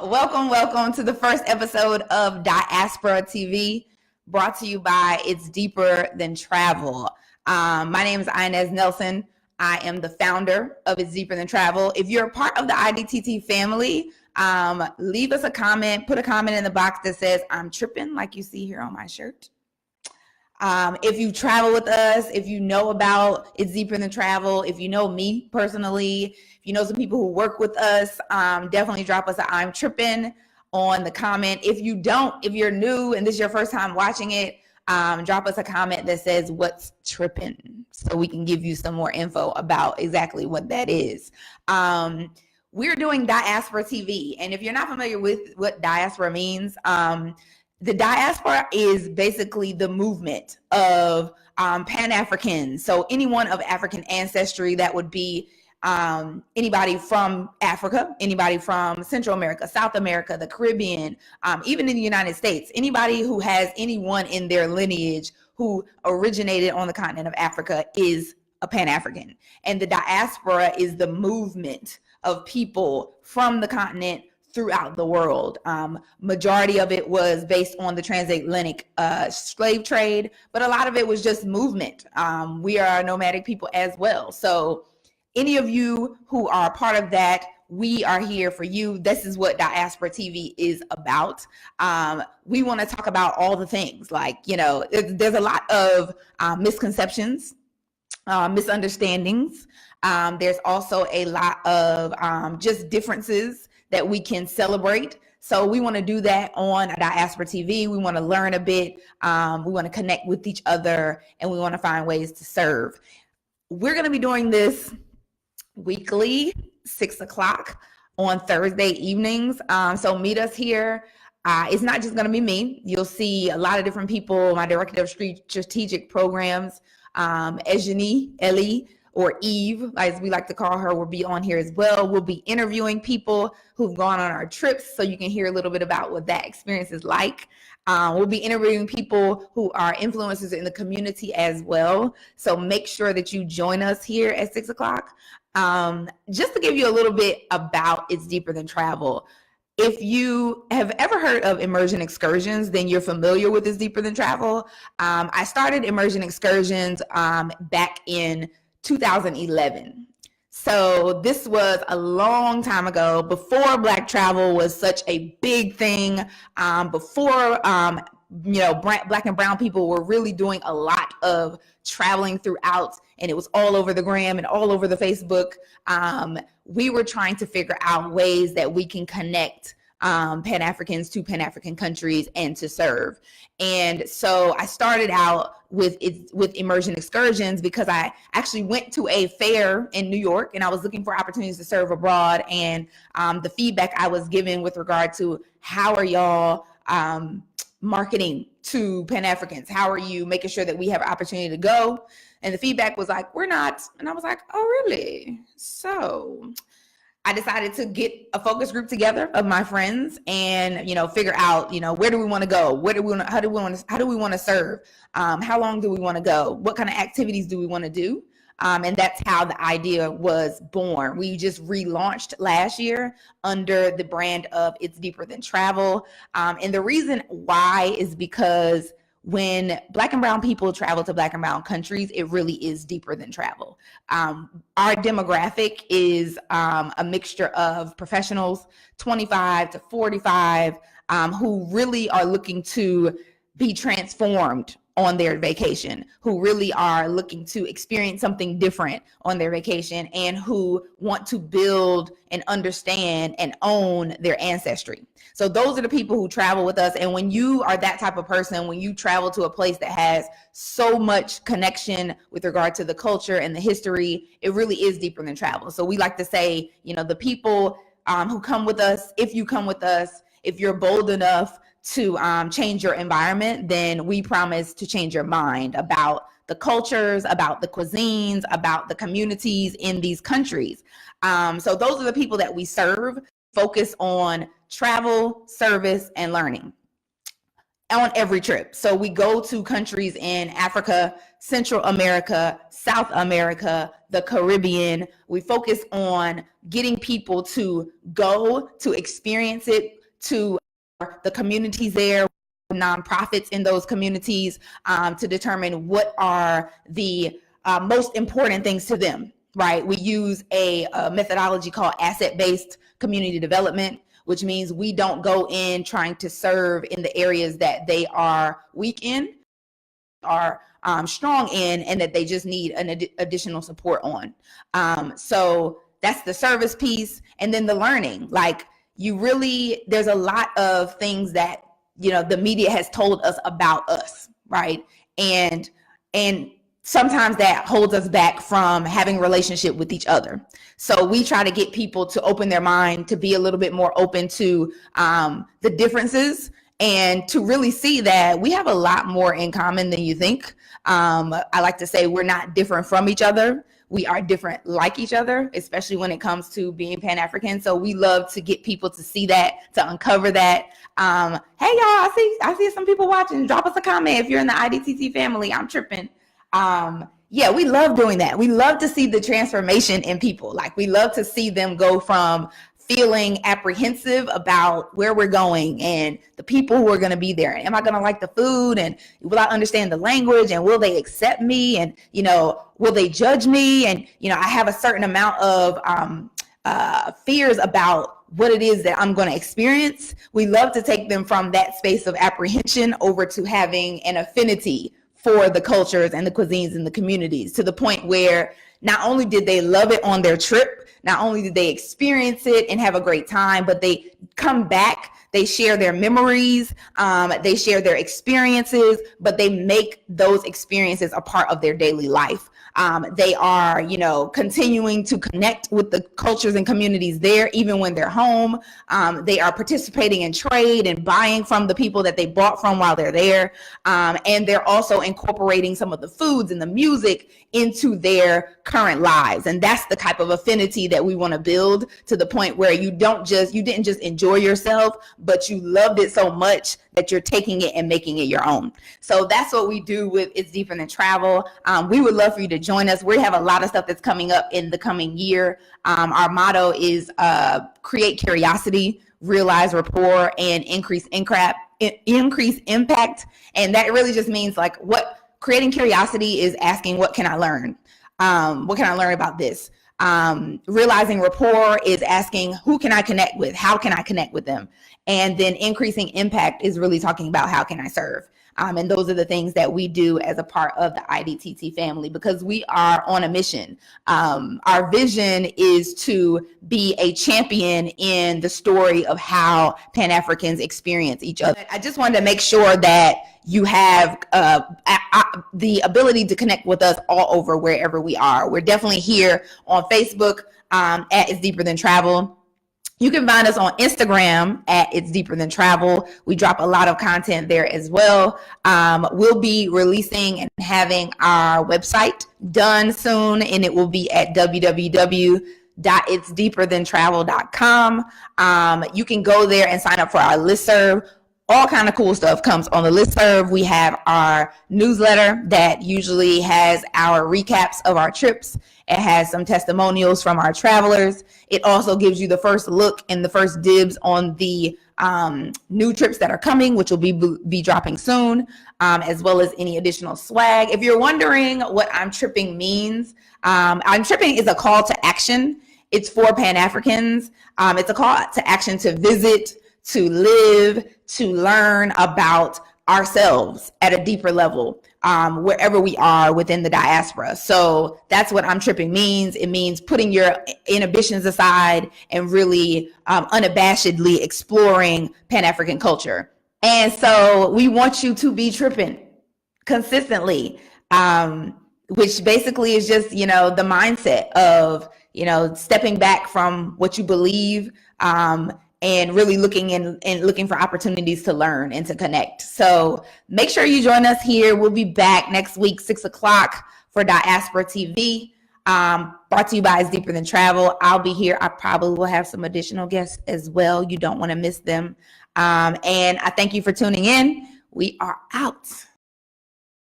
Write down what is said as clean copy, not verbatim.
Welcome to the first episode of Diaspora TV, brought to you by It's Deeper Than Travel. My name is Inez Nelson. I am the founder of It's Deeper Than Travel. If you're a part of the IDTT family, leave us a comment, put a comment in the box that says, I'm tripping, like you see here on my shirt. If you travel with us, if you know about It's Deeper Than Travel, if you know me personally, if you know some people who work with us, definitely drop us a I'm tripping on the comment. If you don't, if you're new and this is your first time watching it, drop us a comment that says what's tripping so we can give you some more info about exactly what that is. We're doing Diaspora TV, and if you're not familiar with what diaspora means, the diaspora is basically the movement of Pan-Africans. So anyone of African ancestry, that would be anybody from Africa, anybody from Central America, South America, the Caribbean, even in the United States, anybody who has anyone in their lineage who originated on the continent of Africa is a Pan-African. And the diaspora is the movement of people from the continent throughout the world. Majority of it was based on the transatlantic slave trade, but a lot of it was just movement. We are nomadic people as well. So any of you who are part of that, we are here for you. This is what Diaspora TV is about. We want to talk about all the things, like, you know, there's a lot of misconceptions, misunderstandings. There's also a lot of just differences that we can celebrate. So we want to do that on Diaspora TV. We want to learn a bit. We want to connect with each other, and we want to find ways to serve. We're going to be doing this weekly, 6 o'clock on Thursday evenings. So meet us here. It's not just going to be me. You'll see a lot of different people. My director of strategic programs, Ejani Ellie, or Eve, as we like to call her, will be on here as well. We'll be interviewing people who've gone on our trips, so you can hear a little bit about what that experience is like. We'll be interviewing people who are influencers in the community as well. So make sure that you join us here at 6 o'clock. Just to give you a little bit about It's Deeper Than Travel. If you have ever heard of Immersion Excursions, then you're familiar with It's Deeper Than Travel. I started Immersion Excursions back in 2011. So this was a long time ago, before Black travel was such a big thing, before Black and brown people were really doing a lot of traveling throughout, and it was all over the gram and all over the Facebook. We were trying to figure out ways that we can connect Pan-Africans to Pan-African countries and to serve. And so I started out with Immersion Excursions because I actually went to a fair in New York, and I was looking for opportunities to serve abroad. And the feedback I was given with regard to how are y'all marketing to Pan-Africans? How are you making sure that we have an opportunity to go? And the feedback was like, we're not. And I was like, oh, really? So I decided to get a focus group together of my friends and, figure out, where do we want to go? How do we want to serve? How long do we want to go? What kind of activities do we want to do? And that's how the idea was born. We just relaunched last year under the brand of It's Deeper Than Travel. And the reason why is because when Black and brown people travel to Black and brown countries, it really is deeper than travel. Our demographic is a mixture of professionals, 25 to 45, who really are looking to be transformed on their vacation, who really are looking to experience something different on their vacation, and who want to build and understand and own their ancestry. So those are the people who travel with us. And when you are that type of person, when you travel to a place that has so much connection with regard to the culture and the history, it really is deeper than travel. So we like to say, the people who come with us, if you come with us, if you're bold enough to change your environment, then we promise to change your mind about the cultures, about the cuisines, about the communities in these countries. So those are the people that we serve, focus on travel, service, and learning. on every trip. So we go to countries in Africa, Central America, South America, the Caribbean. We focus on getting people to go to experience it, to the communities there, nonprofits in those communities, to determine what are the most important things to them, right? We use a methodology called asset-based community development, which means we don't go in trying to serve in the areas that they are weak in, are strong in, and that they just need an additional support on. So that's the service piece. And then the learning, like there's a lot of things that, the media has told us about us, right? And sometimes that holds us back from having a relationship with each other. So we try to get people to open their mind, to be a little bit more open to the differences, and to really see that we have a lot more in common than you think. I like to say we're not different from each other. We are different like each other, especially when it comes to being Pan-African. So we love to get people to see that, to uncover that. Hey, y'all, I see some people watching. Drop us a comment if you're in the IDTT family. I'm tripping. Yeah, we love doing that. We love to see the transformation in people. Like, we love to see them go from feeling apprehensive about where we're going and the people who are going to be there. Am I going to like the food? And will I understand the language? And will they accept me? And, will they judge me? And, I have a certain amount of fears about what it is that I'm going to experience. We love to take them from that space of apprehension over to having an affinity for the cultures and the cuisines and the communities, to the point where not only did they love it on their trip, not only did they experience it and have a great time, but they come back, they share their memories, they share their experiences, but they make those experiences a part of their daily life. They are, continuing to connect with the cultures and communities there, even when they're home. They are participating in trade and buying from the people that they bought from while they're there. And they're also incorporating some of the foods and the music into their current lives. And that's the type of affinity that we want to build, to the point where you didn't just enjoy yourself, but you loved it so much that you're taking it and making it your own. So that's what we do with It's Deeper Than Travel. We would love for you to join us. We have a lot of stuff that's coming up in the coming year. Our motto is create curiosity, realize rapport, and increase impact. And that really just means creating curiosity is asking, what can I learn? What can I learn about this? Realizing rapport is asking, who can I connect with? How can I connect with them? And then increasing impact is really talking about, how can I serve? And those are the things that we do as a part of the IDTT family, because we are on a mission. Our vision is to be a champion in the story of how Pan-Africans experience each other. I just wanted to make sure that you have the ability to connect with us all over, wherever we are. We're definitely here on Facebook at It's Deeper Than Travel. You can find us on Instagram at It's Deeper Than Travel. We drop a lot of content there as well. We'll be releasing and having our website done soon, and it will be at www.itsdeeperthantravel.com. You can go there and sign up for our listserv. All kind of cool stuff comes on the listserv. We have our newsletter that usually has our recaps of our trips. It has some testimonials from our travelers. It also gives you the first look and the first dibs on the new trips that are coming, which will be dropping soon, as well as any additional swag. If you're wondering what I'm tripping means, I'm tripping is a call to action. It's for Pan-Africans. It's a call to action to visit, to live, to learn about ourselves at a deeper level, wherever we are within the diaspora. So that's what I'm tripping means. It means putting your inhibitions aside and really unabashedly exploring Pan-African culture. And so we want you to be tripping consistently, which basically is just, the mindset of, stepping back from what you believe, and really looking for opportunities to learn and to connect. So make sure you join us here. We'll be back next week, 6:00 for Diaspora TV, brought to you by It's Deeper Than Travel. I'll be here. I probably will have some additional guests as well. You don't want to miss them. And I thank you for tuning in. We are out.